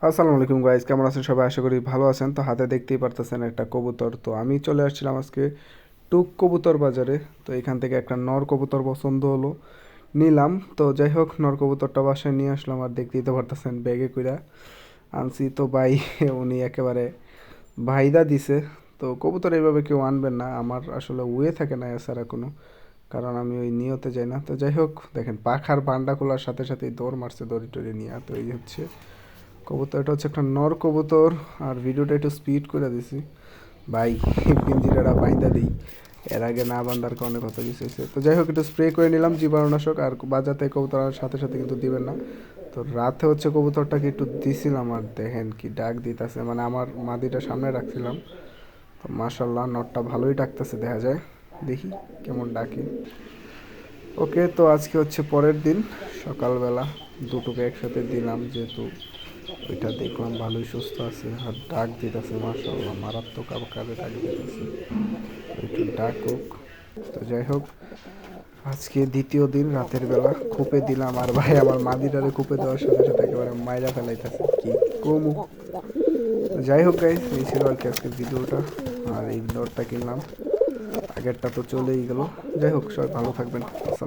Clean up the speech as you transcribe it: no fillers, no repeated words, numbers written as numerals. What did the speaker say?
আসসালামু আলাইকুম গাইজ, কেমন আছেন সবাই? আশা করি ভালো আছেন। তো হাতে দেখতেই পারতেছেন একটা কবুতর। তো আমি চলে আসছিলাম আজকে টুক কবুতর বাজারে। তো এখান থেকে একটা নর কবুতর পছন্দ হলো, নিলাম। তো যাই হোক, নর কবুতরটা বাসায় নিয়ে আসলাম। আর দেখতেই তো পারতেছেন ব্যাগে কইরা আনছি। তো ভাই উনি একেবারে ভাইদা দিছে। তো কবুতর এইভাবে কেউ আনবেন না, আমার আসলে ওয়ে থাকে না এছাড়া কোনো, কারণ আমি ওই নিয়তে যাই না। তো যাই হোক, দেখেন পাখার বান্ডা খোলার সাথে সাথেই দৌড় মারছে দড়ি টড়ি নিয়ে। তো এই হচ্ছে কবুতর, এটা হচ্ছে একটা নর কবুতর। আর ভিডিওটা একটু স্পিড করে দিছি ভাই, পিঞ্জিরাটা বাইন্দা দিই, এর আগে না বান্ধার কারণে কত কিছু হয়েছে। তো যাই হোক, একটু স্প্রে করে নিলাম জীবাণুনাশক। আর বাজাতে কবুতর আনার সাথে সাথে কিন্তু দিবেন না। তো রাতে হচ্ছে কবুতরটাকে একটু দিছিলাম, আর দেখেন কি ডাক দিতেছে, মানে আমার মাদিটা সামনে রাখছিলাম। তো মাশাল্লাহ নটটা ভালোই ডাকতেছে, দেখা যায়, দেখি কেমন ডাকে। ওকে, তো আজকে হচ্ছে পরের দিন সকালবেলা দুটোকে একসাথে দিলাম, যেহেতু ওইটা দেখলাম ভালোই সুস্থ আছে আর ডাক দিতেছে, মাশাআল্লাহ মারাত্মক আকারে ডাক দিতেছে। একটু ডাকুক। তো যাই হোক, আজকে দ্বিতীয় দিন রাতের বেলা খুপে দিলাম। আর ভাই আমার মাদিটারে খুপে দেওয়ার সাথে সাথে একেবারে মাইরা ফেলাইতেছে, কি কমু। তো যাই হোক গাইস, এই ছিল আর কি আজকের ভিডিওটা। আর এই নোটটা কিনলাম, আগেরটা তো চলেই গেল। যাই হোক, সবাই ভালো থাকবেন।